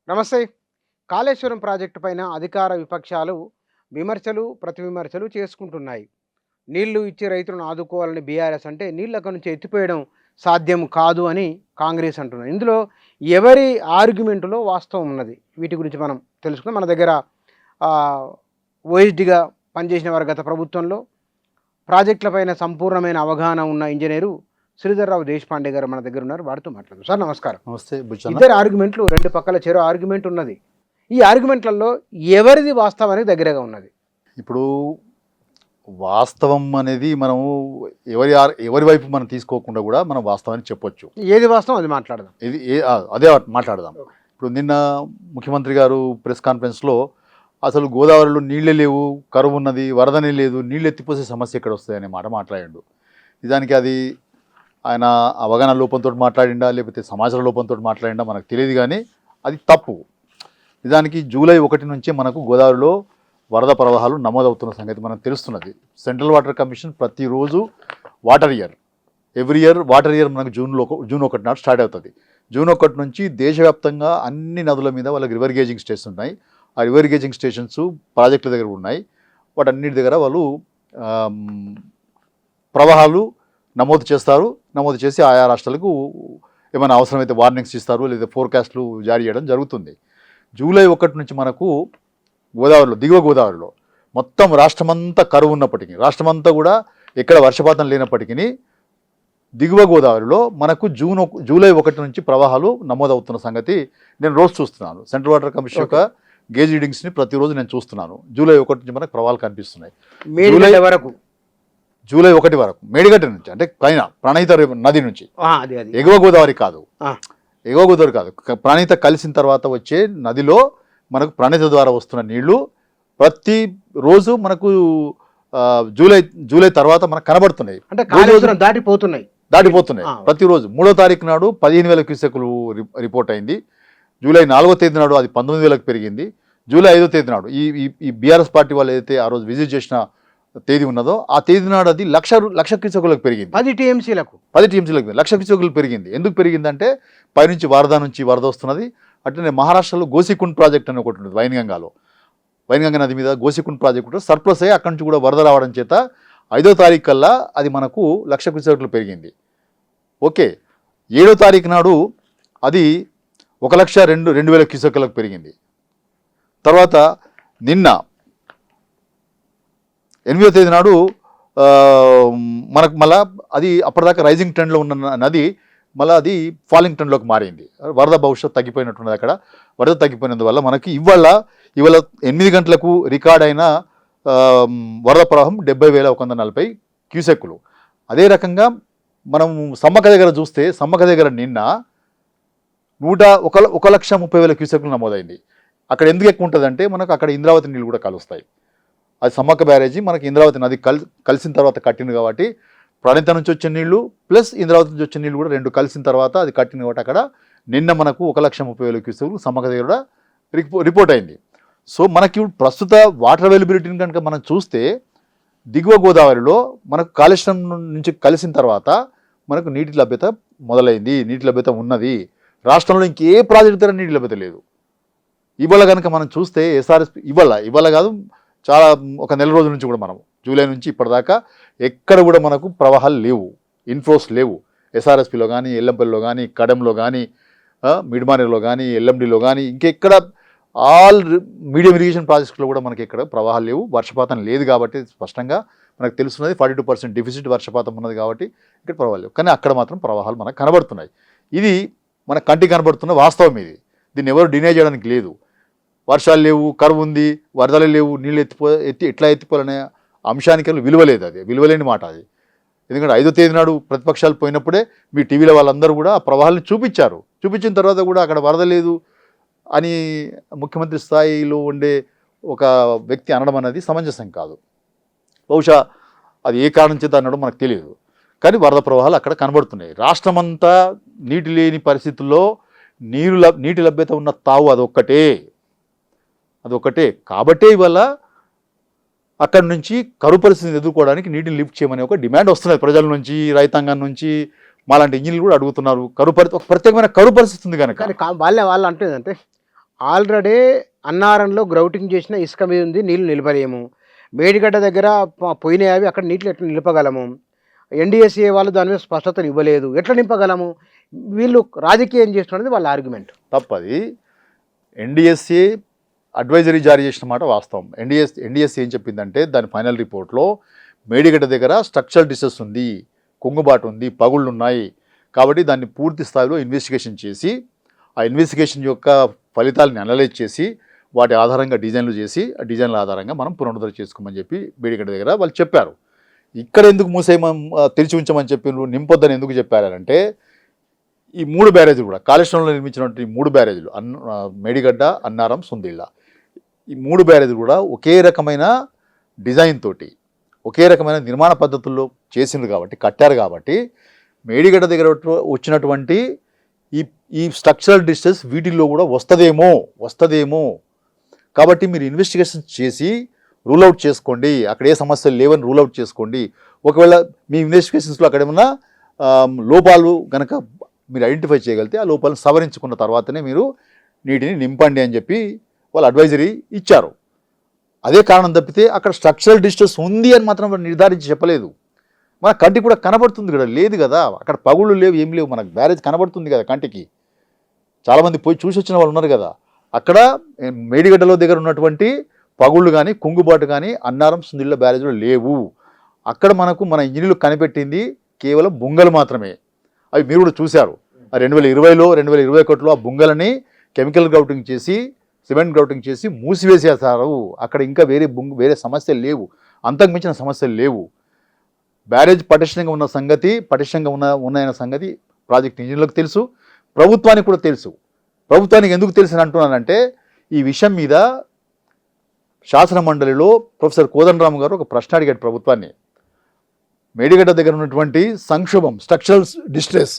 నమస్తే. కాళేశ్వరం ప్రాజెక్టు పైన అధికార విపక్షాలు విమర్శలు, ప్రతివిమర్శలు చేసుకుంటున్నాయి. నీళ్లు ఇచ్చి రైతులను ఆదుకోవాలని బీఆర్ఎస్ అంటే నీళ్ళు అక్కడి నుంచి ఎత్తిపోయడం సాధ్యం కాదు అని కాంగ్రెస్ అంటున్నారు. ఇందులో ఎవరి ఆర్గ్యుమెంటులో వాస్తవం ఉన్నది? వీటి గురించి మనం తెలుసుకుందాం. మన దగ్గర ఓఎస్డీగా పనిచేసిన వారు గత ప్రభుత్వంలో ప్రాజెక్టులపైన సంపూర్ణమైన అవగాహన ఉన్న ఇంజనీరు శ్రీధర్రావు దేశపాండే గారు మన దగ్గర ఉన్నారు. వారితో మాట్లాడదాం. సార్ నమస్కారం. నమస్తే. ఇద్దరు ఆర్గ్యుమెంట్లు, రెండు పక్కల చెరో ఆర్గ్యుమెంట్ ఉన్నది. ఈ ఆర్గ్యుమెంట్లలో ఎవరిది వాస్తవానికి దగ్గరగా ఉన్నది? ఇప్పుడు వాస్తవం అనేది మనము ఎవరి వైపు మనం తీసుకోకుండా కూడా మనం వాస్తవాన్ని చెప్పొచ్చు. ఏది వాస్తవం అది మాట్లాడదాం. అదే మాట్లాడదాం. ఇప్పుడు నిన్న ముఖ్యమంత్రి గారు ప్రెస్ కాన్ఫరెన్స్లో అసలు గోదావరిలో నీళ్ళే లేవు, కరువు ఉన్నది, వరదనే లేదు, నీళ్ళు ఎత్తిపోసే సమస్య ఎక్కడ వస్తుంది అనే మాట మాట్లాడాడు. నిజానికి అది ఆయన అవగాహన లోపంతో మాట్లాడిండా లేకపోతే సమాచార లోపంతో మాట్లాడిండా మనకు తెలియదు, కానీ అది తప్పు. నిజానికి జూలై 1 నుంచే మనకు గోదావరిలో వరద ప్రవాహాలు నమోదవుతున్న సంగతి మనకు తెలుస్తున్నది. సెంట్రల్ వాటర్ కమిషన్ ప్రతిరోజు ఎవ్రీ ఇయర్ వాటర్ ఇయర్ మనకు జూన్ 1 నాడు స్టార్ట్ అవుతుంది. జూన్ 1 నుంచి దేశవ్యాప్తంగా అన్ని నదుల మీద వాళ్ళకి రివర్ గేజింగ్ స్టేషన్స్ ఉన్నాయి. ఆ రివర్ గేజింగ్ స్టేషన్స్ ప్రాజెక్టుల దగ్గర ఉన్నాయి. వాటన్నిటి దగ్గర వాళ్ళు ప్రవాహాలు నమోదు చేస్తారు. నమోదు చేసి ఆయా రాష్ట్రాలకు ఏమైనా అవసరమైతే వార్నింగ్స్ ఇస్తారు, లేదా ఫోర్కాస్ట్లు జారీ చేయడం జరుగుతుంది. జూలై 1 నుంచి మనకు గోదావరిలో, దిగువ గోదావరిలో మొత్తం రాష్ట్రమంతా కరువు ఉన్నప్పటికీ, రాష్ట్రమంతా కూడా ఎక్కడ వర్షపాతం లేనప్పటికీ దిగువ గోదావరిలో మనకు జూలై 1 నుంచి ప్రవాహాలు నమోదవుతున్న సంగతి నేను రోజు చూస్తున్నాను. సెంట్రల్ వాటర్ కమిషన్ యొక్క గేజ్ రీడింగ్స్ని ప్రతిరోజు నేను చూస్తున్నాను. జూలై 1 నుంచి మనకు ప్రవాహాలు కనిపిస్తున్నాయి. జూలై 1 వరకు మేడిగడ్డ నుంచి, అంటే పైన ప్రణీత నది నుంచి, ఎగువ గోదావరి కాదు, ఎగువ గోదావరి కాదు, ప్రణీత కలిసిన తర్వాత వచ్చే నదిలో మనకు ప్రణీత ద్వారా వస్తున్న నీళ్లు ప్రతి రోజు మనకు జూలై తర్వాత మనకు కనబడుతున్నాయి. అంటే దాటిపోతున్నాయి ప్రతిరోజు. 3వ తారీఖు నాడు 15,000 క్యూసెక్కులు రిపోర్ట్ అయింది. జూలై 4వ తేదీ నాడు అది 19,000కు పెరిగింది. జూలై 5వ తేదీ నాడు ఈ బీఆర్ఎస్ పార్టీ వాళ్ళు ఏదైతే ఆ రోజు విజిట్ చేసిన తేదీ ఉన్నదో ఆ తేదీ నాడు అది లక్ష క్యూసెక్కులకు పెరిగింది. 10 టీఎంసీలకు 1,00,000 క్యూసెక్కులు పెరిగింది. ఎందుకు పెరిగిందంటే పైనుంచి వరద వస్తున్నది. అట్లనే మహారాష్ట్రలో గోసికుండ్ ప్రాజెక్ట్ అని ఒకటి ఉంటుంది, వైన్గంగా నది మీద గోసికుండ్ ప్రాజెక్ట్ ఉంటుంది. సర్ప్లస్ అయ్యి అక్కడి నుంచి కూడా వరద రావడం చేత 5వ తారీఖు కల్లా అది మనకు 1,00,000 క్యూసెక్కులు పెరిగింది. ఓకే, 7వ తారీఖు నాడు అది 1,02,000 క్యూసెక్కులకు పెరిగింది. తర్వాత నిన్న 8వ తేదీ నాడు మనకు మళ్ళా అది అప్పటిదాకా రైజింగ్ ట్రెండ్లో ఉన్న నది మళ్ళీ అది ఫాలింగ్ ట్రెండ్లోకి మారింది. వరద భవిష్యత్తు తగ్గిపోయినట్టున్నది. అక్కడ వరద తగ్గిపోయినందువల్ల మనకి ఇవాళ 8 గంటలకు రికార్డ్ అయిన వరద ప్రవాహం 70,140 క్యూసెక్కులు. అదే రకంగా మనం సమ్మక్క దగ్గర చూస్తే, సమ్మక్క దగ్గర నిన్న 1,30,000 క్యూసెక్కులు నమోదైంది. అక్కడ ఎందుకు ఎక్కువ ఉంటుందంటే మనకు అక్కడ ఇంద్రావతి నీళ్ళు కూడా కలుస్తాయి. అది సమ్మక్క బ్యారేజీ మనకి ఇంద్రావతి నది కలిసిన తర్వాత కట్టింది కాబట్టి ప్రణీత నుంచి వచ్చే నీళ్లు ప్లస్ ఇంద్రావతి నుంచి వచ్చే నీళ్ళు కూడా రెండు కలిసిన తర్వాత అది కట్టింది కాబట్టి అక్కడ నిన్న మనకు 1,30,000 క్యూసెక్కులు సమ్మక్క దగ్గర కూడా రిపోర్ట్ అయింది. సో మనకి ప్రస్తుత వాటర్ అవైలబిలిటీని కనుక మనం చూస్తే దిగువ గోదావరిలో మనకు కాళేశ్వరం నుంచి కలిసిన తర్వాత మనకు నీటి లభ్యత మొదలైంది, నీటి లభ్యత ఉన్నది. రాష్ట్రంలో ఇంకే ప్రాజెక్టు దగ్గర నీటి లభ్యత లేదు. ఇవాళ కనుక మనం చూస్తే ఎస్ఆర్ఎస్పి ఇవాళ కాదు, చాలా ఒక నెల రోజుల నుంచి కూడా మనం జూలై నుంచి ఇప్పటిదాకా ఎక్కడ కూడా మనకు ప్రవాహాలు లేవు, ఇన్ఫ్లోస్ లేవు. ఎస్ఆర్ఎస్పిలో కానీ, ఎల్లంపల్లిలో కానీ, కడెంలో కానీ, మిడ్మానేర్లో కానీ, ఎల్ఎండిలో కానీ, ఇంకెక్కడ ఆల్ మీడియం ఇరిగేషన్ ప్రాజెక్టులో కూడా మనకి ఎక్కడ ప్రవాహాలు లేవు. వర్షపాతం లేదు కాబట్టి స్పష్టంగా మనకు తెలుస్తున్నది 42% డెఫిసిట్ వర్షపాతం ఉన్నది కాబట్టి ఇక్కడ ప్రవాహాలు లేవు. కానీ అక్కడ మాత్రం ప్రవాహాలు మనకు కనబడుతున్నాయి. ఇది మన కంటికి కనబడుతున్న వాస్తవం. దీన్ని ఎవరు డినై చేయడానికి లేదు. వర్షాలు లేవు, కరువు ఉంది, వరదలు లేవు, నీళ్ళు ఎట్లా ఎత్తిపోవాలనే అంశానికి విలువ లేదు. అది విలువలేని మాట అది. ఎందుకంటే 5వ తేదీ నాడు ప్రతిపక్షాలు పోయినప్పుడే మీ టీవీలో వాళ్ళందరూ కూడా ఆ ప్రవాహాలను చూపించారు. చూపించిన తర్వాత కూడా అక్కడ వరద లేదు అని ముఖ్యమంత్రి స్థాయిలో ఉండే ఒక వ్యక్తి అనడం అనేది సమంజసం కాదు. బహుశా అది ఏ కారణం చేత అనడం మనకు తెలియదు. కానీ వరద ప్రవాహాలు అక్కడ కనబడుతున్నాయి. రాష్ట్రమంతా నీటి లేని పరిస్థితుల్లో నీటి లభ్యత ఉన్న తావు అదొక్కటే కాబట్టే ఇవాళ అక్కడి నుంచి కరువు పరిస్థితిని ఎదుర్కోవడానికి నీటిని లిఫ్ట్ చేయమని ఒక డిమాండ్ వస్తున్నది ప్రజల నుంచి, రైతాంగం నుంచి. మాలాంటి ఇంజనీర్లు కూడా అడుగుతున్నారు. ఒక ప్రత్యేకమైన కరువు పరిస్థితి ఉంది కనుక. వాళ్ళు అంటే ఆల్రెడీ అన్నారంలో గ్రౌటింగ్ చేసిన ఇసుక మీద ఉంది, నీళ్లు నిలపలేము. మేడిగడ్డ దగ్గర పోయినాయి అవి, అక్కడ నీటిని ఎట్లా నిలపగలము? ఎన్డీఎస్ఏ వాళ్ళు దాని మీద స్పష్టతలు ఇవ్వలేదు, ఎట్లా నింపగలము? వీళ్ళు రాజకీయం చేస్తున్నది వాళ్ళ ఆర్గ్యుమెంట్. తప్పది. ఎన్డీఎస్ఏ అడ్వైజరీ జారీ చేసిన మాట వాస్తవం. ఎన్డీఎస్ఏ ఏం చెప్పిందంటే దాని ఫైనల్ రిపోర్ట్లో మేడిగడ్డ దగ్గర స్ట్రక్చరల్ డిస్టెన్స్ ఉంది, కుంగుబాటు ఉంది, పగుళ్ళు ఉన్నాయి, కాబట్టి దాన్ని పూర్తి స్థాయిలో ఇన్వెస్టిగేషన్ చేసి ఆ ఇన్వెస్టిగేషన్ యొక్క ఫలితాలను అనలైజ్ చేసి వాటి ఆధారంగా డిజైన్లు చేసి ఆ డిజైన్ల ఆధారంగా మనం పునరుద్ధరణ చేసుకోమని చెప్పి మేడిగడ్డ దగ్గర వాళ్ళు చెప్పారు. ఇక్కడ ఎందుకు తెరిచి ఉంచమని చెప్పి నింపొద్దని ఎందుకు చెప్పారంటే ఈ 3 బ్యారేజీలు కూడా కాళేశ్వరంలో నిర్మించినటువంటి 3 బ్యారేజీలు మేడిగడ్డ, అన్నారం, సుందిళ్ళ, ఈ 3 బ్యారేజీలు కూడా ఒకే రకమైన డిజైన్ తోటి ఒకే రకమైన నిర్మాణ పద్ధతుల్లో చేసిండ్రు కాబట్టి, కట్టారు కాబట్టి మేడిగడ్డ దగ్గర వచ్చినటువంటి ఈ స్ట్రక్చరల్ డిస్టెన్స్ వీటిల్లో కూడా వస్తుందేమో కాబట్టి మీరు ఇన్వెస్టిగేషన్ చేసి రూల్అవుట్ చేసుకోండి, అక్కడ ఏ సమస్యలు లేవని రూల్అవుట్ చేసుకోండి. ఒకవేళ మీ ఇన్వెస్టిగేషన్స్లో అక్కడ ఏమన్నా లోపాలు కనుక మీరు ఐడెంటిఫై చేయగలిగితే ఆ లోపాలను సవరించుకున్న తర్వాతనే మీరు నీటిని నింపండి అని చెప్పి వాళ్ళు అడ్వైజరీ ఇచ్చారు. అదే కారణం తప్పితే అక్కడ స్ట్రక్చరల్ డిస్టెన్స్ ఉంది అని మాత్రం నిర్ధారించి చెప్పలేదు. మన కంటికి కూడా కనబడుతుంది కదా, లేదు కదా, అక్కడ పగుళ్ళు లేవు, ఏం లేవు, మనకు బ్యారేజ్ కనబడుతుంది కదా కంటికి. చాలామంది పోయి చూసి వచ్చిన వాళ్ళు ఉన్నారు కదా. అక్కడ మేడిగడ్డలో దగ్గర ఉన్నటువంటి పగుళ్ళు కానీ కుంగుబాటు కానీ అన్నారం, సుందిళ్ళ బ్యారేజ్లో లేవు. అక్కడ మన ఇంజనీర్లు కనిపెట్టింది కేవలం బుంగలు మాత్రమే. అవి మీరు కూడా చూశారు. 2020లో 2021లో ఆ బుంగలని కెమికల్ గ్రౌటింగ్ చేసి సిమెంట్ గ్రౌటింగ్ చేసి మూసివేసేసారు. అక్కడ ఇంకా వేరే సమస్యలు లేవు, అంతకు మించిన సమస్యలు లేవు. బ్యారేజ్ పటిష్టంగా ఉన్నాయన్న సంగతి ప్రాజెక్ట్ ఇంజనీర్లకు తెలుసు, ప్రభుత్వానికి కూడా తెలుసు. ప్రభుత్వానికి ఎందుకు తెలుసు అని అంటున్నానంటే ఈ విషయం మీద శాసన మండలిలో ప్రొఫెసర్ కోదండరామ్ గారు ఒక ప్రశ్న అడిగాడు ప్రభుత్వాన్ని. మేడిగడ్డ దగ్గర ఉన్నటువంటి సంక్షోభం, స్ట్రక్చరల్ డిస్ట్రెస్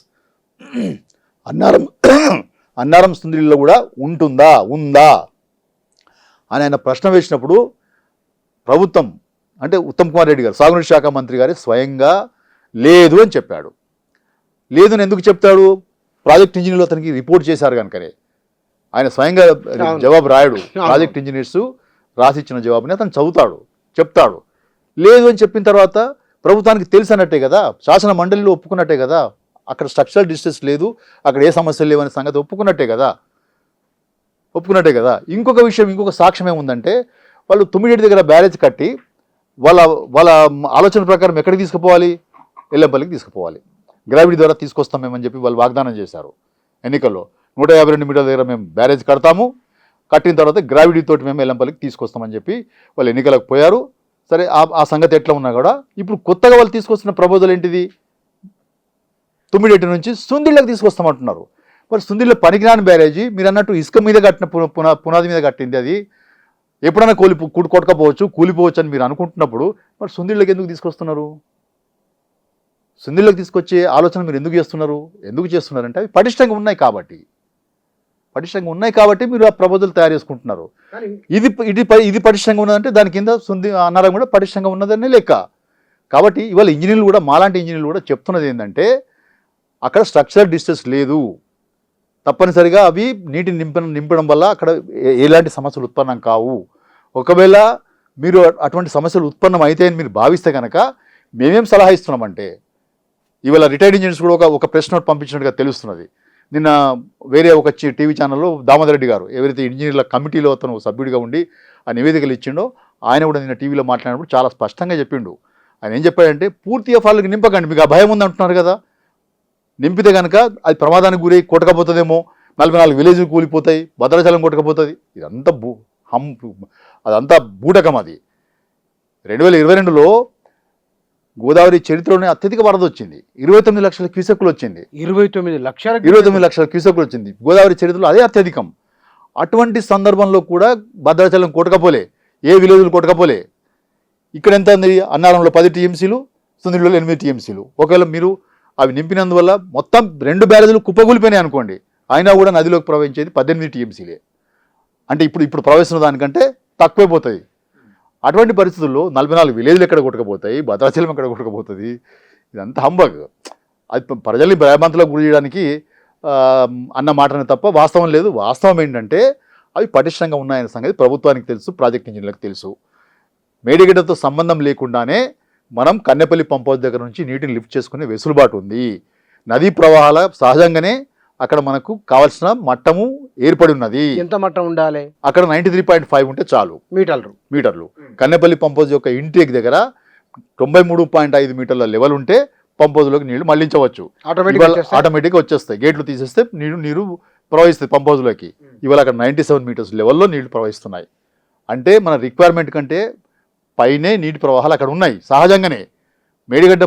అన్నారం సుందిళ్ళలో కూడా ఉందా అని ఆయన ప్రశ్న వేసినప్పుడు ప్రభుత్వం అంటే ఉత్తమ్ కుమార్ రెడ్డి గారు, సాగునీటి శాఖ మంత్రి గారు స్వయంగా లేదు అని చెప్పాడు. లేదు అని ఎందుకు చెప్తాడు? ప్రాజెక్ట్ ఇంజనీర్లు అతనికి రిపోర్ట్ చేశారు కనుకనే. ఆయన స్వయంగా జవాబు రాయడు, ప్రాజెక్ట్ ఇంజనీర్స్ రాసిచ్చిన జవాబుని అతను చెప్తాడు. లేదు అని చెప్పిన తర్వాత ప్రభుత్వానికి తెలుసు అన్నట్టే కదా, శాసన మండలిలో ఒప్పుకున్నట్టే కదా, అక్కడ స్ట్రక్చరల్ డిస్టెన్స్ లేదు, అక్కడ ఏ సమస్యలు లేవనే సంగతి ఒప్పుకున్నట్టే కదా. ఇంకొక సాక్ష్యం ఏముందంటే వాళ్ళు తుమ్మిడి దగ్గర బ్యారేజ్ కట్టి వాళ్ళ ఆలోచన ప్రకారం ఎక్కడికి తీసుకుపోవాలి? ఎల్లంపల్లికి తీసుకుపోవాలి, గ్రావిటీ ద్వారా తీసుకొస్తామేమని చెప్పి వాళ్ళు వాగ్దానం చేశారు ఎన్నికల్లో. 152 మీటర్ల దగ్గర మేము బ్యారేజ్ కట్టిన తర్వాత గ్రావిటీ తోటి మేము ఎల్లంపల్లికి తీసుకొస్తామని చెప్పి వాళ్ళు ఎన్నికలకు పోయారు. సరే, ఆ సంగతి ఎట్లా ఉన్నా కూడా ఇప్పుడు కొత్తగా వాళ్ళు తీసుకొస్తున్న ప్రపోజల్ ఏంటిది? తుమ్మిడెట్టి నుంచి సుందిళ్ళకి తీసుకొస్తామంటున్నారు. మరి సుందిళ్ళ పనికిరాని బ్యారేజీ, మీరు అన్నట్టు ఇసుక మీద కట్టిన పునాది మీద కట్టింది, అది ఎప్పుడైనా కొట్టుకోవచ్చు, కూలిపోవచ్చు అని మీరు అనుకుంటున్నప్పుడు మరి సుందిళ్ళకి ఎందుకు తీసుకొస్తున్నారు? సుందిళ్ళకి తీసుకొచ్చే ఆలోచన మీరు ఎందుకు చేస్తున్నారంటే అవి పటిష్టంగా ఉన్నాయి కాబట్టి మీరు ఆ ప్రపోజల్ తయారు చేసుకుంటున్నారు. ఇది పటిష్టంగా ఉన్నదంటే దాని కింద అన్నారం కూడా పటిష్టంగా ఉన్నదనే లెక్క. కాబట్టి ఇవాళ ఇంజనీర్లు కూడా, మాలాంటి ఇంజనీర్లు కూడా చెప్తున్నది ఏంటంటే అక్కడ స్ట్రక్చరల్ డిస్టెన్స్ లేదు, తప్పనిసరిగా అవి నీటిని నింపడం వల్ల అక్కడ ఎలాంటి సమస్యలు ఉత్పన్నం కావు. ఒకవేళ మీరు అటువంటి సమస్యలు ఉత్పన్నం అయితే అని మీరు భావిస్తే కనుక మేమేం సలహా ఇస్తున్నామంటే, ఇవాళ రిటైర్డ్ ఇంజనీర్స్ కూడా ఒక ప్రెస్ నోట్ పంపించినట్టుగా తెలుస్తున్నది. నిన్న వేరే ఒక టీవీ ఛానల్లో దామోదర్ రెడ్డి గారు, ఎవరైతే ఇంజనీర్ల కమిటీలో అతను సభ్యుడిగా ఉండి ఆ నివేదికలు ఇచ్చిండో, ఆయన కూడా నిన్న టీవీలో మాట్లాడినప్పుడు చాలా స్పష్టంగా చెప్పిండు. ఆయన ఏం చెప్పాడంటే పూర్తి ఎఫ్ఆర్లకు నింపకండి, మీకు ఆ భయం ఉంది అంటున్నారు కదా, నింపితే కనుక అది ప్రమాదానికి గురై కొట్టకపోతుందేమో, 44 విలేజ్లు కూలిపోతాయి, భద్రాచలం కొట్టకపోతుంది, అదంతా బూటకం. అది 2022లో గోదావరి చరిత్రలోనే అత్యధిక వరద వచ్చింది, 29 లక్షల క్యూసెక్కులు వచ్చింది. 29 లక్షల క్యూసెక్కులు వచ్చింది గోదావరి చరిత్రలో, అదే అత్యధికం. అటువంటి సందర్భంలో కూడా భద్రాచలం కొట్టకపోలే, ఏ విలేజ్లు కొట్టకపోలే. ఇక్కడ ఎంత ఉంది? అన్నారంలో 10 టీఎంసీలు, సుందిళ్ళలో 8 టీఎంసీలు. ఒకవేళ మీరు అవి నింపినందువల్ల మొత్తం 2 బ్యారేజీలు కుప్పగూలిపోయినాయి అనుకోండి, అయినా కూడా నదిలోకి ప్రవహించేది 18 టీఎంసీలే. అంటే ఇప్పుడు ప్రవహిస్తున్న దానికంటే తక్కువైపోతుంది. అటువంటి పరిస్థితుల్లో 44 విలేజ్లు ఎక్కడ కొట్టకపోతాయి, భద్రాచలం ఎక్కడ కొట్టకపోతుంది? ఇదంతా హంబగ్. అది ప్రజల్ని భయభ్రాంతులకు గురి చేయడానికి అన్న మాటనే తప్ప వాస్తవం లేదు. వాస్తవం ఏంటంటే అవి పటిష్టంగా ఉన్నాయనే సంగతి ప్రభుత్వానికి తెలుసు, ప్రాజెక్ట్ ఇంజనీర్లకు తెలుసు. మేడిగడ్డతో సంబంధం లేకుండానే మనం కన్నెపల్లి పంప్ హౌస్ దగ్గర నుంచి నీటిని లిఫ్ట్ చేసుకునే వెసులుబాటు ఉంది. నదీ ప్రవాహాల సహజంగానే అక్కడ మనకు కావాల్సిన మట్టము ఏర్పడి ఉన్నది. ఎంత మట్టం ఉండాలి అక్కడ 93.5 ఉంటే చాలు మీటర్లు. కన్నెపల్లి పంప్ హౌస్ యొక్క ఇంటేక్ దగ్గర 93.5 మీటర్ల లెవెల్ ఉంటే పంప్ హౌస్లోకి నీళ్లు మళ్లించవచ్చు. ఆటోమేటిక్గా వచ్చేస్తాయి. గేట్లు తీసేస్తే నీరు ప్రవహిస్తుంది పంప్ హౌస్లోకి. ఇవాళ అక్కడ 97 మీటర్స్ లెవెల్లో నీళ్లు ప్రవహిస్తున్నాయి. అంటే మన రిక్వైర్మెంట్ కంటే పైనే నీటి ప్రవాహాలు అక్కడ ఉన్నాయి సహజంగానే. మేడిగడ్డ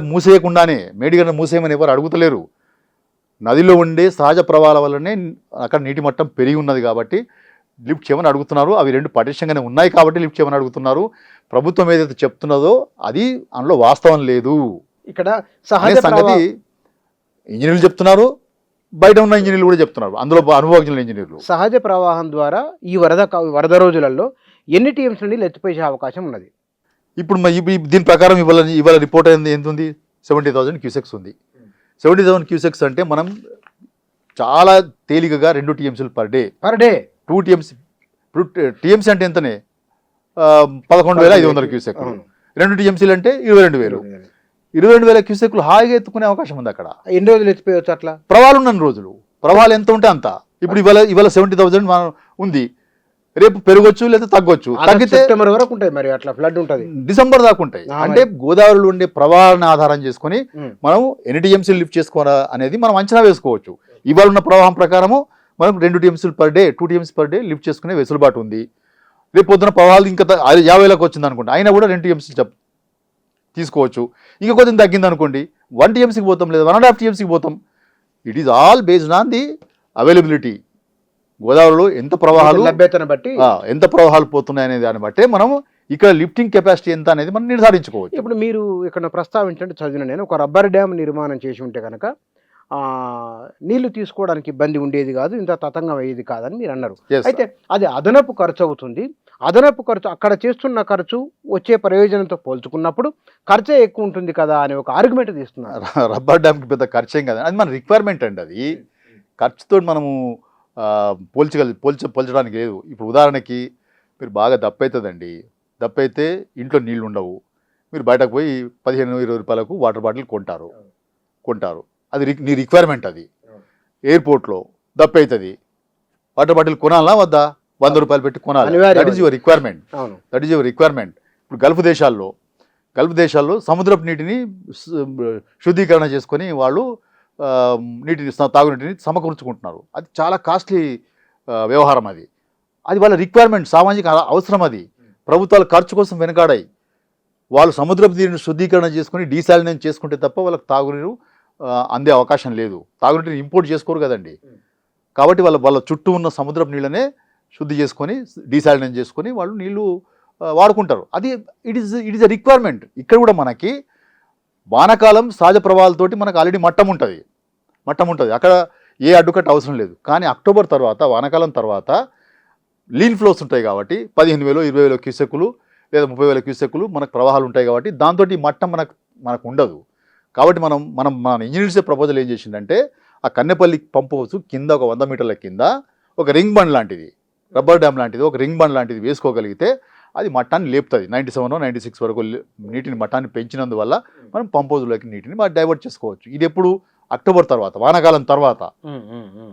మూసేయమని ఎవరు అడుగుతలేరు. నదిలో ఉండే సహజ ప్రవాహాల వల్లనే అక్కడ నీటి మట్టం పెరిగి ఉన్నది కాబట్టి లిఫ్ట్ చేయమని అడుగుతున్నారు. అవి రెండు పటిష్టంగానే ఉన్నాయి కాబట్టి లిఫ్ట్ చేయమని అడుగుతున్నారు. ప్రభుత్వం ఏదైతే చెప్తున్నదో అది అందులో వాస్తవం లేదు. ఇక్కడ సంగతి ఇంజనీర్లు చెప్తున్నారు, బయట ఉన్న ఇంజనీర్లు కూడా చెప్తున్నారు, అందులో అనుభవజ్ఞుల ఇంజనీర్లు. సహజ ప్రవాహం ద్వారా ఈ వరద రోజులలో ఎన్ని టీఎంసీ నుండి ఎత్తిపోయే అవకాశం ఉన్నది? ఇప్పుడు దీని ప్రకారం ఇవాళ రిపోర్ట్ అయింది ఎంత ఉంది? 70,000 క్యూసెక్స్ ఉంది. 70,000 క్యూసెక్స్ అంటే మనం చాలా తేలికగా 2 టీఎంసీలు పర్ డే 2 టీఎంసీ. ఇప్పుడు టీఎంసీ అంటే ఎంతనే 11,500 క్యూసెక్లు. 2 టీఎంసీలు అంటే 22,000 క్యూసెక్లు హాయిగా ఎత్తుకునే అవకాశం ఉంది. అక్కడ ఎన్ని రోజులు ఎత్తిపోయవచ్చు? అట్లా ప్రవాహాలు ఉన్న రోజులు, ప్రవాహాలు ఎంత ఉంటే అంత. ఇప్పుడు ఇవాళ 70,000 ఉంది, రేపు పెరగొచ్చు లేదా తగ్గొచ్చు. తగ్గితే సెప్టెంబర్ వరకు ఉంటాయి, మరి అట్లా ఫ్లడ్ ఉంటుంది, డిసెంబర్ దాకా ఉంటాయి. అంటే గోదావరిలో ఉండే ప్రవాహాలను ఆధారం చేసుకొని మనం ఎన్ని టీఎంసీలు లిఫ్ట్ చేసుకోవాలా అనేది మనం అంచనా వేసుకోవచ్చు. ఇవాళ ఉన్న ప్రవాహం ప్రకారము మనకు 2 టీఎంసీలు per day 2 TMC per day lift చేసుకునే వెసులుబాటు ఉంది. రేపు పొద్దున ప్రవాహాలు ఇంకా 50,000 వచ్చింది అనుకోండి, అయినా కూడా 2 టీఎంసీలు తీసుకోవచ్చు. ఇంకా కొంచెం తగ్గింది అనుకోండి 1 టీఎంసీకి పోతాం, లేదా 1.5 టీఎంసీకి పోతాం. It is all based on the availability. గోదావరిలో ఎంత ప్రవాహాలు లభ్యతను బట్టి ఎంత ప్రవాహాలు పోతున్నాయి అనే దాన్ని బట్టే మనం ఇక్కడ లిఫ్టింగ్ కెపాసిటీ ఎంత అనేది మనం నిర్ధారించుకోవచ్చు. ఇప్పుడు మీరు ఇక్కడ ప్రస్తావించండి, చదివిన నేను, ఒక రబ్బర్ డ్యామ్ నిర్మాణం చేసి ఉంటే కనుక నీళ్లు తీసుకోవడానికి ఇబ్బంది ఉండేది కాదు, ఇంత తతంగం అయ్యేది కాదని మీరు అన్నారు. అయితే అది అదనపు ఖర్చు అవుతుంది. అదనపు ఖర్చు అక్కడ చేస్తున్న ఖర్చు వచ్చే ప్రయోజనంతో పోల్చుకున్నప్పుడు ఖర్చే ఎక్కువ ఉంటుంది కదా అని ఒక ఆర్గ్యుమెంట్ తీస్తున్నారు. రబ్బర్ డ్యామ్కి పెద్ద ఖర్చేం కదా, అది మన రిక్వైర్మెంట్ అండి. అది ఖర్చుతో మనము పోల్చడానికి లేదు. ఇప్పుడు ఉదాహరణకి మీరు బాగా దప్పవుతుందండి, దప్పైతే ఇంట్లో నీళ్ళు ఉండవు, మీరు బయటకు పోయి 15-20 రూపాయలకు వాటర్ బాటిల్ కొంటారు. అది నీ రిక్వైర్మెంట్. అది ఎయిర్పోర్ట్లో దప్పవుతుంది, వాటర్ బాటిల్ కొనాలా వద్దా? 100 రూపాయలు పెట్టి కొనాలి. That is your requirement. ఇప్పుడు గల్ఫ్ దేశాల్లో సముద్రపు నీటిని శుద్ధీకరణ చేసుకొని వాళ్ళు తాగునీటిని సమకూర్చుకుంటున్నారు. అది చాలా కాస్ట్లీ వ్యవహారం. అది వాళ్ళ రిక్వైర్మెంట్, సామాజిక అవసరం. అది ప్రభుత్వాలు ఖర్చు కోసం వెనకాడాయి. వాళ్ళు సముద్రపు నీటిని శుద్ధీకరణ చేసుకుని డీసాలినేషన్ చేసుకుంటే తప్ప వాళ్ళకి తాగునీరు అందే అవకాశం లేదు. తాగునీటిని ఇంపోర్ట్ చేసుకోరు కదండి. కాబట్టి వాళ్ళ చుట్టూ ఉన్న సముద్రపు నీళ్ళనే శుద్ధి చేసుకొని డీసాలినేషన్ చేసుకొని వాళ్ళు నీళ్లు వాడుకుంటారు. అది ఇట్ ఈస్ ఎ రిక్వైర్మెంట్. ఇక్కడ కూడా మనకి వానాకాలం సహజ ప్రవాహాలతోటి మనకు ఆల్రెడీ మట్టం ఉంటుంది. అక్కడ ఏ అడ్డుకట్ట అవసరం లేదు. కానీ అక్టోబర్ తర్వాత, వానాకాలం తర్వాత లీన్ ఫ్లోస్ ఉంటాయి కాబట్టి 15,000, 20,000 క్యూసెక్కులు లేదా 30,000 క్యూసెక్కులు మనకు ప్రవాహాలు ఉంటాయి కాబట్టి దాంతో ఈ మట్టం మనకు ఉండదు. కాబట్టి మన ఇంజనీర్స్ ప్రపోజల్ ఏం చేసిందంటే ఆ కన్నెపల్లి పంప్ హౌస్ కింద ఒక 100 మీటర్ల కింద ఒక రింగ్ బండ్ లాంటిది, రబ్బర్ డ్యామ్ లాంటిది, ఒక రింగ్ బండ్ లాంటిది వేసుకోగలిగితే అది మట్టాన్ని లేపుతుంది. 97, 96 వరకు నీటిని మట్టాన్ని పెంచినందువల్ల మనం పంప్ హౌస్లోకి నీటిని డైవర్ట్ చేసుకోవచ్చు. ఇది ఎప్పుడు? అక్టోబర్ తర్వాత, వానాకాలం తర్వాత.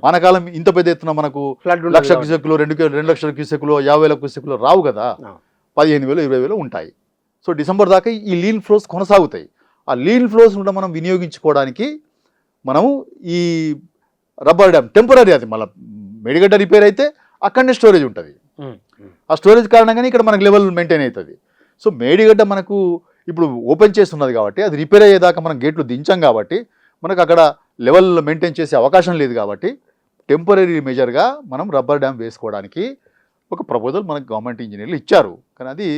వానాకాలం ఇంత పెద్ద ఎత్తున మనకు 1,00,000 క్యూసెక్కులు, 2 లక్షల క్యూసెక్కులు, 50,000 క్యూసెక్కులు రావు కదా, 15,000, 20,000 ఉంటాయి. సో డిసెంబర్ దాకా ఈ లీన్ ఫ్లోస్ కొనసాగుతాయి. ఆ లీన్ ఫ్లోస్ కూడా మనం వినియోగించుకోవడానికి మనము ఈ రబ్బర్ డ్యామ్ టెంపరీ, అది మళ్ళీ మేడిగడ్డ రిపేర్ అయితే అక్కడనే స్టోరేజ్ ఉంటుంది. ఆ స్టోరేజ్ కారణంగానే ఇక్కడ మనకు లెవెల్ మెయింటైన్ అవుతుంది. సో మేడిగడ్డ మనకు ఇప్పుడు ఓపెన్ చేస్తున్నది కాబట్టి, అది రిపేర్ అయ్యేదాకా మనం గేట్లు దించాం కాబట్టి మనకు అక్కడ లెవెల్ మెయింటైన్ చేసే అవకాశం లేదు. కాబట్టి టెంపరీ మెజర్గా మనం రబ్బర్ డ్యామ్ వేసుకోవడానికి ఒక ప్రపోజల్ మనకు గవర్నమెంట్ ఇంజనీర్లు ఇచ్చారు. కానీ అది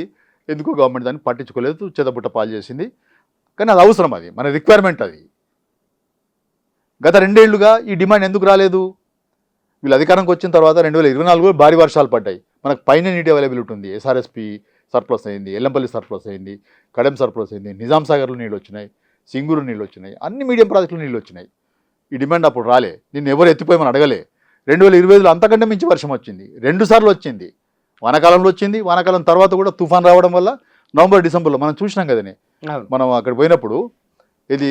ఎందుకో గవర్నమెంట్ దాన్ని పట్టించుకోలేదు, చెదబుట్ట పాలు చేసింది. కానీ అది అవసరం, అది మన రిక్వైర్మెంట్. అది గత 2 ఏళ్లుగా ఈ డిమాండ్ ఎందుకు రాలేదు? వీళ్ళు అధికారంకి వచ్చిన తర్వాత 2024 భారీ వర్షాలు పడ్డాయి. మనకు పైన నీటి అవైలబిలిటీ ఉంది. ఎస్ఆర్ఎస్పి సర్ప్లస్ అయింది, ఎల్లంపల్లి సర్ప్లస్ అయింది, కడెం సర్ప్లస్ అయింది, నిజాం సాగర్లో నీళ్ళు వచ్చినాయి, సింగూరు నీళ్ళు వచ్చినాయి, అన్ని మీడియం ప్రాజెక్టులు నీళ్ళు వచ్చినాయి. ఈ డిమాండ్ అప్పుడు రాలే, నిన్ను ఎవరు ఎత్తిపోయమని అడగలే. 2025లో అంతకంటే మించి వర్షం వచ్చింది, 2 సార్లు వచ్చింది. వానాకాలంలో వచ్చింది, వానాకాలం తర్వాత కూడా తుఫాన్ రావడం వల్ల నవంబర్ డిసెంబర్లో మనం చూసినాం కదని. అవును. మనం అక్కడ పోయినప్పుడు ఇది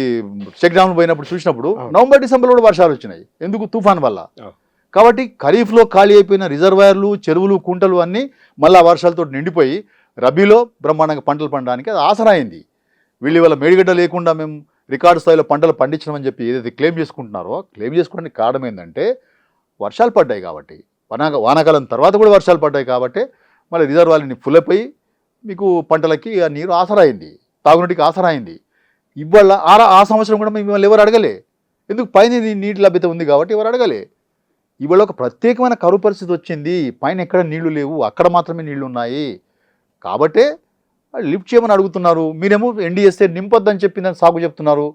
చెక్ డ్యామ్ పోయినప్పుడు చూసినప్పుడు అవును. నవంబర్ డిసెంబర్లో కూడా వర్షాలు వచ్చినాయి. ఎందుకు? తుఫాన్ వల్ల. అవును. కాబట్టి ఖరీఫ్లో ఖాళీ అయిపోయిన రిజర్వాయర్లు, చెరువులు, కుంటలు అన్నీ మళ్ళీ వర్షాలతో నిండిపోయి రబీలో బ్రహ్మాండంగా పంటలు పండడానికి అది ఆసరా అయింది. వీళ్ళు ఇవాళ మేడిగడ్డ లేకుండా మేము రికార్డు స్థాయిలో పంటలు పండించమని చెప్పి ఏదైతే క్లెయిమ్ చేసుకుంటున్నారో, క్లెయిమ్ చేసుకోవడానికి కారణం ఏంటంటే వర్షాలు పడ్డాయి కాబట్టి, వానాకాలం తర్వాత కూడా వర్షాలు పడ్డాయి కాబట్టి మళ్ళీ రిజర్వాయర్ని ఫుల్ అయిపోయి మీకు పంటలకి ఆ నీరు ఆసరా అయింది, తాగునీటికి ఆసరా అయింది. ఇవాళ ఆ సంవత్సరం కూడా మేము ఇవాళ ఎవరు అడగలే, ఎందుకు? పైన నీటి లభ్యత ఉంది కాబట్టి ఎవరు అడగలే. ఇవాళ ఒక ప్రత్యేకమైన కరువు పరిస్థితి వచ్చింది, పైన ఎక్కడ నీళ్లు లేవు, అక్కడ మాత్రమే నీళ్లు ఉన్నాయి. కాబట్టే లిఫ్ట్ చేయమని అడుగుతున్నారు. మీరేమో ఎన్డీఎస్ఏ నింపొద్దని చెప్పిందని సాగు చెప్తున్నారు.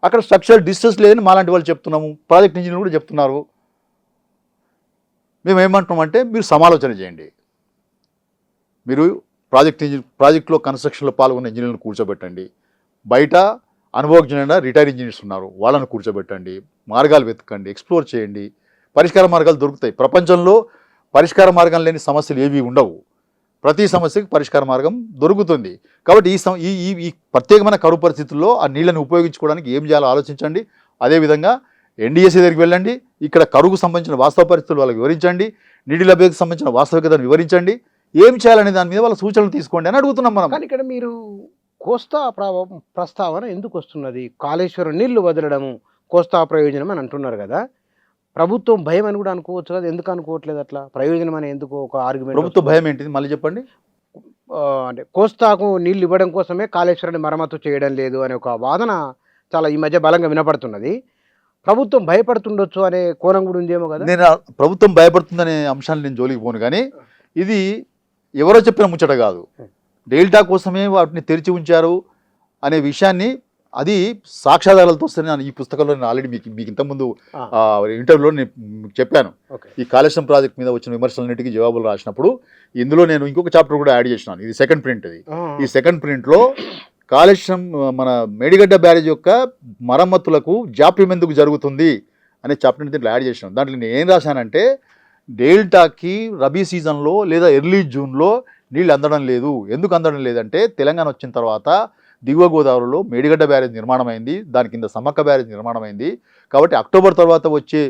అక్కడ స్ట్రక్చరల్ డిస్ట్రెస్ లేదని మాలాంటి వాళ్ళు చెప్తున్నాము, ప్రాజెక్ట్ ఇంజనీర్లు కూడా చెప్తున్నారు. మేము ఏమంటున్నామంటే మీరు సమాలోచన చేయండి. మీరు ప్రాజెక్టులో కన్స్ట్రక్షన్లో పాల్గొన్న ఇంజనీర్లను కూర్చోబెట్టండి. బయట అనుభవజ్ఞులైన రిటైర్ ఇంజనీర్స్ ఉన్నారు, వాళ్ళని కూర్చోబెట్టండి. మార్గాలు వెతకండి, ఎక్స్ప్లోర్ చేయండి. పరిష్కార మార్గాలు దొరుకుతాయి. ప్రపంచంలో పరిష్కార మార్గం లేని సమస్యలు ఏవి ఉండవు. ప్రతి సమస్యకి పరిష్కార మార్గం దొరుకుతుంది. కాబట్టి ఈ ప్రత్యేకమైన కరువు పరిస్థితుల్లో ఆ నీళ్ళని ఉపయోగించుకోవడానికి ఏం చేయాలో ఆలోచించండి. అదేవిధంగా ఎన్డీఎస్ఏ దగ్గరికి వెళ్ళండి, ఇక్కడ కరువుకు సంబంధించిన వాస్తవ పరిస్థితులు వాళ్ళకి వివరించండి, నీటి లభ్యతకు సంబంధించిన వాస్తవికతను వివరించండి, ఏం చేయాలనే దాని మీద వాళ్ళ సూచనలు తీసుకోండి అని అడుగుతున్నాం మనం. కానీ ఇక్కడ మీరు కోస్తా ప్రస్తావన ఎందుకు వస్తున్నది? కాళేశ్వరం నీళ్లు వదలడము కోస్తా ప్రయోజనం అని అంటున్నారు కదా, ప్రభుత్వం భయం అని కూడా అనుకోవచ్చు కదా, ఎందుకు అనుకోవట్లేదు అట్లా? ప్రయోజనం అని ఎందుకు ఒక ఆర్గ్యుమెంట్? ప్రభుత్వ భయం ఏంటిది మళ్ళీ చెప్పండి. అంటే కోస్తాకు నీళ్లు ఇవ్వడం కోసమే కాళేశ్వరాన్ని మరమ్మతు చేయడం లేదు అనే ఒక వాదన చాలా ఈ మధ్య బలంగా వినపడుతున్నది. ప్రభుత్వం భయపడుతుండొచ్చు అనే కోణం కూడా ఉందేమో కదా. నేను ప్రభుత్వం భయపడుతుందనే అంశాన్ని నేను జోలికి పోను, కానీ ఇది ఎవరో చెప్పిన ముచ్చట కాదు. డెల్టా కోసమే వాటిని తెరిచి ఉంచారు అనే విషయాన్ని, అది సాక్ష్యాధారాలతో వస్తే ఈ పుస్తకంలో నేను ఆల్రెడీ మీకు ఇంతకుముందు ఇంటర్వ్యూలో నేను చెప్పాను. ఈ కాళేశ్వరం ప్రాజెక్ట్ మీద వచ్చిన విమర్శలన్నిటికీ జవాబులు రాసినప్పుడు ఇందులో నేను ఇంకొక చాప్టర్ కూడా యాడ్ చేసినాను. ఇది సెకండ్ ప్రింట్. ఇది ఈ సెకండ్ ప్రింట్లో కాళేశ్వరం మన మేడిగడ్డ బ్యారేజ్ యొక్క మరమ్మతులకు జాప్యం ఎందుకు జరుగుతుంది అనే చాప్టర్ని దీంట్లో యాడ్ చేసినాను. దాంట్లో నేను ఏం రాశానంటే, డెల్టాకి రబీ సీజన్లో లేదా ఎర్లీ జూన్లో నీళ్ళు అందడం లేదు. ఎందుకు అందడం లేదంటే, తెలంగాణ వచ్చిన తర్వాత దిగువ గోదావరిలో మేడిగడ్డ బ్యారేజ్ నిర్మాణమైంది, దాని కింద సమ్మక్క బ్యారేజ్ నిర్మాణమైంది. కాబట్టి అక్టోబర్ తర్వాత వచ్చే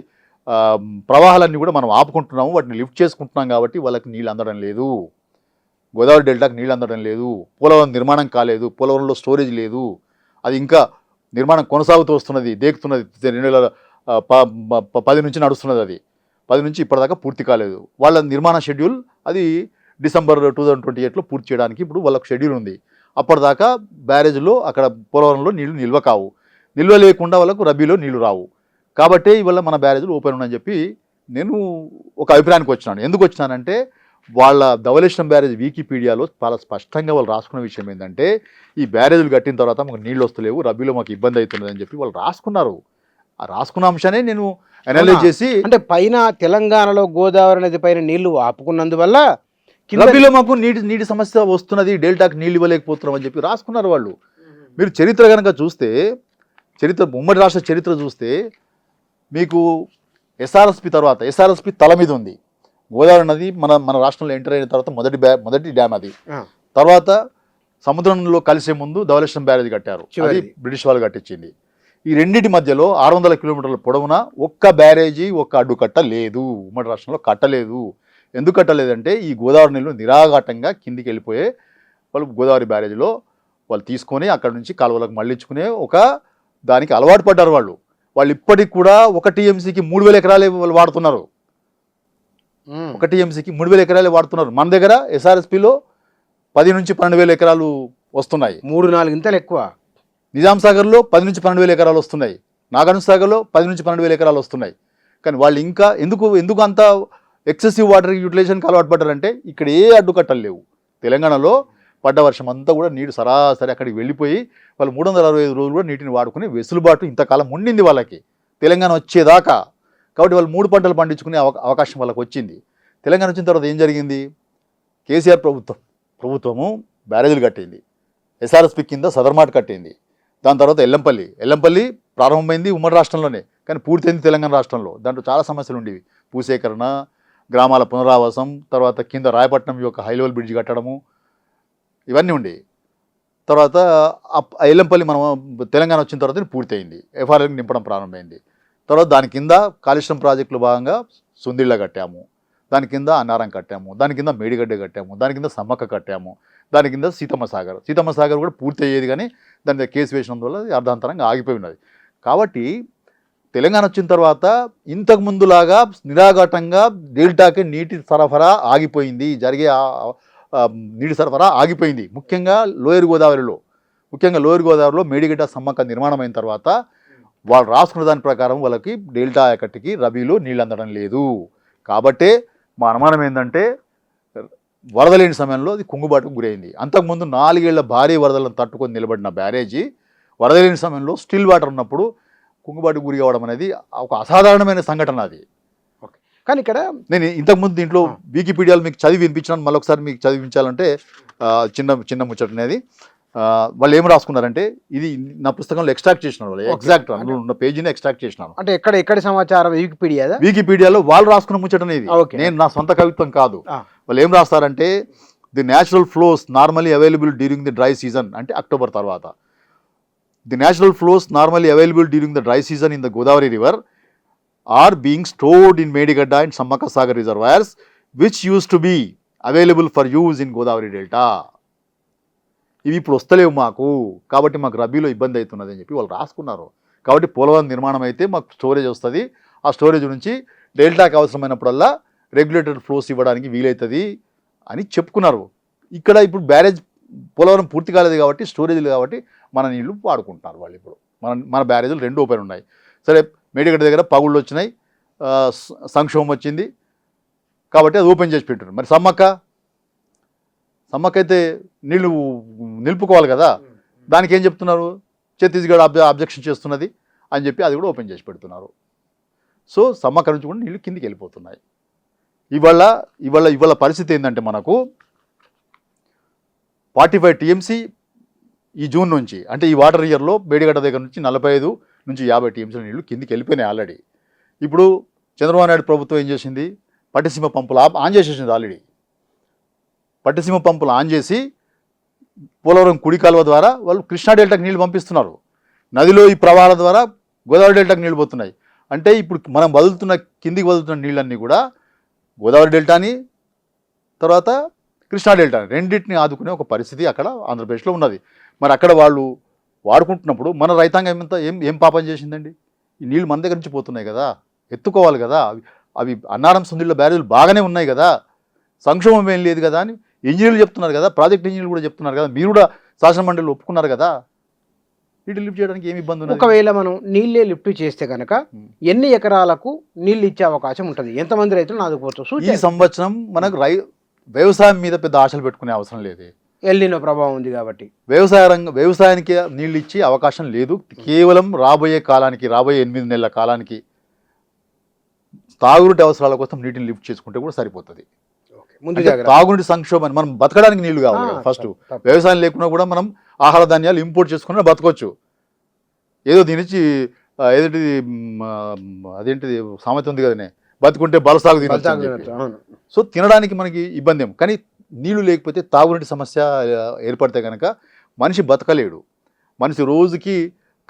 ప్రవాహాలన్నీ కూడా మనం ఆపుకుంటున్నాము, వాటిని లిఫ్ట్ చేసుకుంటున్నాం. కాబట్టి వాళ్ళకి నీళ్ళు అందడం లేదు, గోదావరి డెల్టాకి నీళ్ళు అందడం లేదు. పోలవరం నిర్మాణం కాలేదు, పోలవరంలో స్టోరేజ్ లేదు, అది ఇంకా నిర్మాణం కొనసాగుతూ వస్తున్నది, దేకుతున్నది. 2010 నుంచి నడుస్తున్నది, అది 10 నుంచి ఇప్పటిదాకా పూర్తి కాలేదు. వాళ్ళ నిర్మాణ షెడ్యూల్ అది డిసెంబర్ 2028లో పూర్తి చేయడానికి ఇప్పుడు వాళ్ళకు షెడ్యూల్ ఉంది. అప్పటిదాకా బ్యారేజ్లో అక్కడ పోలవరంలో నీళ్లు నిల్వ కావు, నిల్వ లేకుండా వాళ్ళకు రబీలో నీళ్లు రావు. కాబట్టి ఇవాళ మన బ్యారేజ్లు ఓపెన్ ఉన్నాయని చెప్పి నేను ఒక అభిప్రాయానికి వచ్చినాను. ఎందుకు వచ్చినానంటే, వాళ్ళ ధవళేశ్వరం బ్యారేజ్ వికీపీడియాలో చాలా స్పష్టంగా వాళ్ళు రాసుకున్న విషయం ఏంటంటే, ఈ బ్యారేజ్లు కట్టిన తర్వాత మాకు నీళ్ళు వస్తలేవు, రబీలో మాకు ఇబ్బంది అవుతున్నది అని చెప్పి వాళ్ళు రాసుకున్నారు. ఆ రాసుకున్న అంశాన్ని నేను అనలైజ్ చేసి, అంటే పైన తెలంగాణలో గోదావరి నది పైన నీళ్లు ఆపుకున్నందువల్ల రబీలో మాకు నీటి సమస్య వస్తున్నది, డెల్టాకి నీళ్ళు ఇవ్వలేకపోతున్నాం అని చెప్పి రాసుకున్నారు వాళ్ళు. మీరు చరిత్ర కనుక చూస్తే, ఉమ్మడి రాష్ట్ర చరిత్ర చూస్తే మీకు ఎస్ఆర్ఎస్పి తర్వాత, ఎస్ఆర్ఎస్పి తల మీద ఉంది. గోదావరి నది మన రాష్ట్రంలో ఎంటర్ అయిన తర్వాత మొదటి డ్యామ్ అది. తర్వాత సముద్రంలో కలిసే ముందు ధవళేశ్వరం బ్యారేజ్ కట్టారు, అది బ్రిటిష్ వాళ్ళు కట్టించింది. ఈ రెండింటి మధ్యలో 600 కిలోమీటర్ల పొడవున ఒక్క బ్యారేజీ, ఒక్క అడ్డుకట్ట లేదు, ఉమ్మడి రాష్ట్రంలో కట్టలేదు. ఎందుకు కట్టలేదంటే, ఈ గోదావరి నీళ్ళు నిరాఘాటంగా కిందికి వెళ్ళిపోయే వాళ్ళు గోదావరి బ్యారేజ్లో వాళ్ళు తీసుకొని అక్కడ నుంచి కాలువలకు మళ్ళించుకునే ఒక దానికి అలవాటు పడ్డారు వాళ్ళు. వాళ్ళు ఇప్పటికి కూడా 1 టీఎంసీకి 3000 ఎకరాలే వాళ్ళు వాడుతున్నారు. 1 టీఎంసీకి 3000 ఎకరాలే వాడుతున్నారు. మన దగ్గర ఎస్ఆర్ఎస్పిలో 10 నుంచి 12,000 ఎకరాలు వస్తున్నాయి, 3-4 ఇంతలు ఎక్కువ. నిజాం సాగర్లో 10 నుంచి 12,000 ఎకరాలు వస్తున్నాయి, నాగార్జున సాగర్లో 10 నుంచి 12,000 ఎకరాలు వస్తున్నాయి. కానీ వాళ్ళు ఇంకా ఎందుకు అంత ఎక్సెసివ్ వాటర్ యూటిలైజేషన్కి అలవాటు పడ్డారంటే, ఇక్కడ ఏ అడ్డుకట్టలు లేవు. తెలంగాణలో పడ్డ వర్షం అంతా కూడా నీరు సరాసరి అక్కడికి వెళ్ళిపోయి వాళ్ళు 365 రోజులు కూడా నీటిని వాడుకునే వెసులుబాటు ఇంతకాలం ఉండింది వాళ్ళకి, తెలంగాణ వచ్చేదాకా. కాబట్టి వాళ్ళు 3 పంటలు పండించుకునే అవకాశం వాళ్ళకి వచ్చింది. తెలంగాణ వచ్చిన తర్వాత ఏం జరిగింది? కేసీఆర్ ప్రభుత్వము బ్యారేజీలు కట్టింది, ఎస్ఆర్ఎస్పి కింద సదర్మాట్ కట్టింది. దాని తర్వాత ఎల్లంపల్లి ప్రారంభమైంది ఉమ్మడి రాష్ట్రంలోనే, కానీ పూర్తయింది తెలంగాణ రాష్ట్రంలో. దాంట్లో చాలా సమస్యలు ఉండేవి. భూసేకరణ, గ్రామాల పునరావాసం, తర్వాత కింద రాయపట్నం యొక్క హై లెవెల్ బ్రిడ్జ్ కట్టడము, ఇవన్నీ ఉండి తర్వాత ఎల్లంపల్లి మనం తెలంగాణ వచ్చిన తర్వాత పూర్తయింది, ఎఫ్ఆర్ఎల్ నింపడం ప్రారంభమైంది. తర్వాత దాని కింద కాళేశ్వరం ప్రాజెక్టులో భాగంగా సుందిళ్ళ కట్టాము, దాని కింద అన్నారం కట్టాము, దాని కింద మేడిగడ్డ కట్టాము, దాని కింద సమ్మక్క కట్టాము, దాని కింద సీతమ్మ సాగర్ కూడా పూర్తి అయ్యేది, కానీ దాని మీద కేసు వేసినందువల్ల అర్ధాంతరంగా ఆగిపోయి ఉన్నది. కాబట్టి తెలంగాణ వచ్చిన తర్వాత ఇంతకు ముందులాగా నిరాఘాటంగా డెల్టాకి నీటి సరఫరా ఆగిపోయింది, జరిగే నీటి సరఫరా ఆగిపోయింది. ముఖ్యంగా లోయర్ గోదావరిలో మేడిగడ్డ సమ్మక్క నిర్మాణం అయిన తర్వాత వాళ్ళు రాసుకున్న దాని ప్రకారం వాళ్ళకి డెల్టా ఆయకట్టుకి రబీలో నీళ్ళు అందడం లేదు. కాబట్టే మా అనుమానం ఏంటంటే వరద లేని సమయంలో అది కుంగుబాటుకు గురైంది. అంతకుముందు 4 ఏళ్ల భారీ వరదలను తట్టుకొని నిలబడిన బ్యారేజీ వరద లేని సమయంలో స్టిల్ వాటర్ ఉన్నప్పుడు కుంగుబాటుకు గురి కావడం అనేది ఒక అసాధారణమైన సంఘటన. అది కానీ ఇక్కడ నేను ఇంతకుముందు దీంట్లో వికీపీడియాలో మీకు చదివి వినిపించినాను, మళ్ళీ ఒకసారి మీకు చదివించాలంటే చిన్న ముచ్చట అనేది వాళ్ళు ఏం రాసుకున్నారంటే, ఇది నా పుస్తకంలో ఎక్స్ట్రాక్ట్ చేసినారు, వాళ్ళు ఎగ్జాక్ట్ అందులో ఉన్న పేజీని ఎక్స్ట్రాక్ట్ చేసినాను. అంటే ఎక్కడ సమాచారం వికీపీడియాలో వాళ్ళు రాసుకున్న ముచ్చట అనేది, నేను నా సొంత కవిత్వం కాదు. వాళ్ళు ఏం రాస్తారంటే, the natural flows normally available during the dry season, అంటే అక్టోబర్ తర్వాత, the natural flows normally available during the dry season in the Godavari river are being stored in Medigadda and Sammaka Sagar reservoirs, which used to be available for use in Godavari Delta. ఇవి ఇప్పుడు వస్తలేవు మాకు, కాబట్టి మాకు రబీలో ఇబ్బంది అవుతున్నది అని చెప్పి వాళ్ళు రాసుకున్నారు. కాబట్టి పోలవరం నిర్మాణం అయితే మాకు స్టోరేజ్ వస్తుంది, ఆ స్టోరేజ్ నుంచి డెల్టాకి అవసరమైనప్పుడల్లా రెగ్యులేటెడ్ ఫ్లోస్ ఇవ్వడానికి వీలవుతుంది అని చెప్పుకున్నారు. ఇక్కడ ఇప్పుడు బ్యారేజ్ పోలవరం పూర్తి కాలేదు కాబట్టి స్టోరేజ్లు కాబట్టి మన నీళ్లు వాడుకుంటున్నారు వాళ్ళు. ఇప్పుడు మన బ్యారేజ్లు 2 ఓపెన్ ఉన్నాయి. సరే, మేడిగడ్డ దగ్గర పగుళ్ళు వచ్చినాయి, సంక్షోభం వచ్చింది కాబట్టి అది ఓపెన్ చేసి పెట్టారు. మరి సమ్మక్క అయితే నీళ్లు నిలుపుకోవాలి కదా, దానికి ఏం చెప్తున్నారు, ఛత్తీస్గఢ్ అబ్జెక్షన్ చేస్తున్నది అని చెప్పి అది కూడా ఓపెన్ చేసి పెడుతున్నారు. సో సమ్మక్క నుంచి కూడా నీళ్లు కిందికి వెళ్ళిపోతున్నాయి. ఇవాళ పరిస్థితి ఏంటంటే, మనకు 45 టీఎంసీ ఈ జూన్ నుంచి, అంటే ఈ వాటర్ ఇయర్లో మేడిగడ్డ దగ్గర నుంచి 45 నుంచి 50 టీఎంసీల నీళ్లు కిందికి వెళ్ళిపోయినాయి ఆల్రెడీ. ఇప్పుడు చంద్రబాబు నాయుడు ప్రభుత్వం ఏం చేసింది, పట్టిసీమ పంపులు ఆన్ చేసేసింది ఆల్రెడీ. పట్టిసీమ పంపులు ఆన్ చేసి పోలవరం కుడి కాలువ ద్వారా వాళ్ళు కృష్ణా డెల్టాకి నీళ్లు పంపిస్తున్నారు. నదిలో ఈ ప్రవాహాల ద్వారా గోదావరి డెల్టాకి నీళ్లు పోతున్నాయి. అంటే ఇప్పుడు మనం కిందికి వదులుతున్న నీళ్ళన్నీ కూడా గోదావరి డెల్టాని, తర్వాత కృష్ణా డెల్టాని, రెండింటిని ఆదుకునే ఒక పరిస్థితి అక్కడ ఆంధ్రప్రదేశ్లో ఉన్నది. మరి అక్కడ వాళ్ళు వాడుకుంటున్నప్పుడు మన రైతాంగం ఏం పాపం చేసిందండి? ఈ నీళ్ళు మన దగ్గర నుంచి పోతున్నాయి కదా, ఎత్తుకోవాలి కదా. అవి అన్నారం సుందిళ్ళ బ్యారేజీలు బాగానే ఉన్నాయి కదా, సంక్షోభం ఏం లేదు కదా అని ఇంజనీర్లు చెప్తున్నారు కదా, ప్రాజెక్ట్ ఇంజనీర్లు కూడా చెప్తున్నారు కదా, మీరు కూడా శాసన మండలిలో ఒప్పుకున్నారు కదా. వీటి లిఫ్ట్ చేయడానికి ఏమి ఇబ్బంది ఉంది? ఒకవేళ మనం నీళ్ళే లిఫ్ట్ చేస్తే కనుక ఎన్ని ఎకరాలకు నీళ్ళు ఇచ్చే అవకాశం ఉంటుంది, ఎంతమంది రైతులు ఆదుకోవచ్చు? ఈ సంవత్సరం మనకు వ్యవసాయం మీద పెద్ద ఆశలు పెట్టుకునే అవసరం లేదు, ఎల్నినో ప్రభావం ఉంది కాబట్టి. వ్యవసాయానికి నీళ్ళు ఇచ్చే అవకాశం లేదు. కేవలం రాబోయే 8 నెలల కాలానికి తాగునీటి అవసరాల కోసం నీటిని లిఫ్ట్ చేసుకుంటే కూడా సరిపోతుంది. తాగునీటి సంక్షోభాన్ని, మనం బతకడానికి నీళ్లు కావాలి కదా ఫస్ట్. వ్యవసాయం లేకున్నా కూడా మనం ఆహార ధాన్యాలు ఇంపోర్ట్ చేసుకుని బతకొచ్చు. ఏదో దీని నుంచి అదేంటిది సామెత ఉంది కదనే, బతుకుంటే బలసాగు తినచ్చు. సో తినడానికి మనకి ఇబ్బంది ఏం, కానీ నీళ్లు లేకపోతే తాగునీటి సమస్య ఏర్పడితే కనుక మనిషి బతకలేడు. మనిషి రోజుకి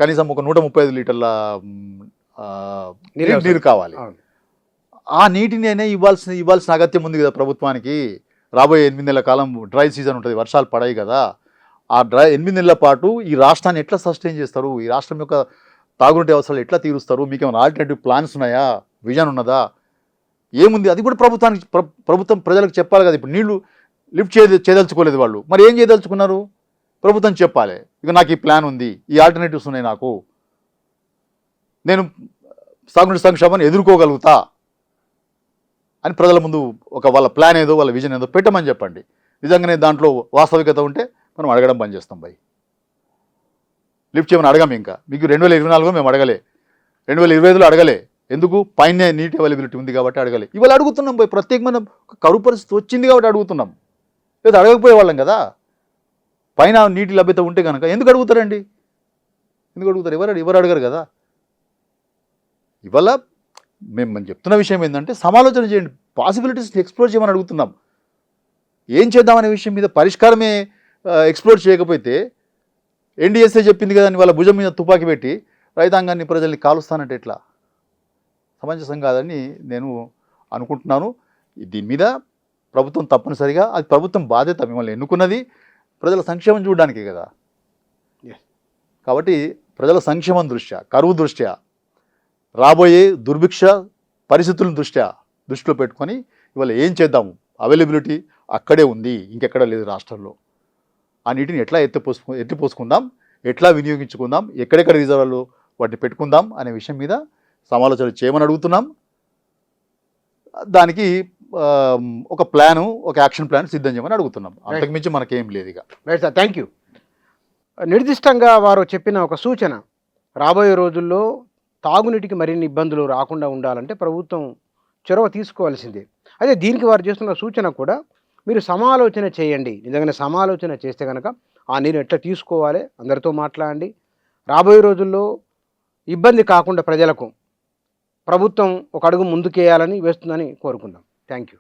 కనీసం ఒక 135 లీటర్ల నీరు కావాలి. ఆ నీటిని అయినా ఇవ్వాల్సిన అగత్యం ఉంది కదా ప్రభుత్వానికి. రాబోయే 8 నెలల కాలం డ్రై సీజన్ ఉంటుంది, వర్షాలు పడాయి కదా. ఆ 8 నెలల పాటు ఈ రాష్ట్రాన్ని ఎట్లా సస్టైన్ చేస్తారు, ఈ రాష్ట్రం యొక్క తాగునీటి అవసరాలు ఎట్లా తీరుస్తారు? మీకు ఏమైనా ఆల్టర్నేటివ్ ప్లాన్స్ ఉన్నాయా, విజన్ ఉన్నదా, ఏముంది? అది కూడా ప్రభుత్వం ప్రజలకు చెప్పాలి కదా. ఇప్పుడు నీళ్లు లిఫ్ట్ చేయదలుచుకోలేదు వాళ్ళు, మరి ఏం చేయదలుచుకున్నారు? ప్రభుత్వం చెప్పాలి, ఇక నాకు ఈ ప్లాన్ ఉంది, ఈ ఆల్టర్నేటివ్స్ ఉన్నాయి, నేను సాగునీటి సంక్షోభాన్ని ఎదుర్కోగలుగుతా అని ప్రజల ముందు వాళ్ళ ప్లాన్ ఏదో, వాళ్ళ విజన్ ఏదో పెట్టమని చెప్పండి. నిజంగానే దాంట్లో వాస్తవికత ఉంటే మనం అడగడం బంద్ చేస్తాం. లిఫ్ట్ చేయమని అడగాం. ఇంకా మీకు 2024లో మేము అడగలే, 2025లో అడగలే. ఎందుకు? పైన నీటి అవైలబిలిటీ ఉంది కాబట్టి అడగలే. ఇవాళ అడుగుతున్నాం ప్రత్యేకమైన కరువు పరిస్థితి వచ్చింది కాబట్టి అడుగుతున్నాం. లేదా అడగకపోయేవాళ్ళం కదా. పైన నీటి లభ్యత ఉంటే కనుక ఎందుకు అడుగుతారండి? ఎందుకు అడుగుతారు? ఎవరు అడగరు కదా. ఇవాళ మేము చెప్తున్న విషయం ఏంటంటే సమాలోచన చేయండి, పాసిబిలిటీస్ ఎక్స్ప్లోర్ చేయమని అడుగుతున్నాం. ఏం చేద్దామనే విషయం మీద పరిష్కారమే ఎక్స్ప్లోర్ చేయకపోతే ఎన్డీఎస్ఏ చెప్పింది కదా అని వాళ్ళ భుజం మీద తుపాకీ పెట్టి రైతాంగాన్ని ప్రజల్ని కాలుస్తానంటే ఎట్లా? సమంజసం కాదని నేను అనుకుంటున్నాను. దీని మీద ప్రభుత్వం తప్పనిసరిగా, అది ప్రభుత్వం బాధ్యత, మిమ్మల్ని ఎన్నుకున్నది ప్రజల సంక్షేమం చూడడానికే కదా. Yes. కాబట్టి ప్రజల సంక్షేమం దృష్ట్యా, కరువు దృష్ట్యా, రాబోయే దుర్భిక్ష పరిస్థితుల దృష్టిలో పెట్టుకొని ఇవాళ ఏం చేద్దాము, అవైలబిలిటీ అక్కడే ఉంది, ఇంకెక్కడ లేదు రాష్ట్రంలో. ఆ నీటిని ఎట్లా ఎత్తిపోసుకుందాం, ఎట్లా వినియోగించుకుందాం, ఎక్కడెక్కడ రిజర్వాలు వాటిని పెట్టుకుందాం అనే విషయం మీద సమాలోచన చేయమని అడుగుతున్నాం. దానికి ఒక ప్లాను, ఒక యాక్షన్ ప్లాన్ సిద్ధం చేయమని అడుగుతున్నాం. అంతకుమించి మనకేం లేదు ఇక. Right sir, thank you. నిర్దిష్టంగా వారు చెప్పిన ఒక సూచన, రాబోయే రోజుల్లో తాగునీటికి మరిన్ని ఇబ్బందులు రాకుండా ఉండాలంటే ప్రభుత్వం చొరవ తీసుకోవాల్సిందే. అయితే దీనికి వారు చేస్తున్న సూచన కూడా మీరు సమాలోచన చేయండి. నిజంగానే సమాలోచన చేస్తే కనుక ఆ నీరు ఎట్లా తీసుకోవాలి, అందరితో మాట్లాడండి. రాబోయే రోజుల్లో ఇబ్బంది కాకుండా ప్రజలకు ప్రభుత్వం ఒక అడుగు ముందుకేయాలని వేస్తుందని కోరుకుందాం. Thank you.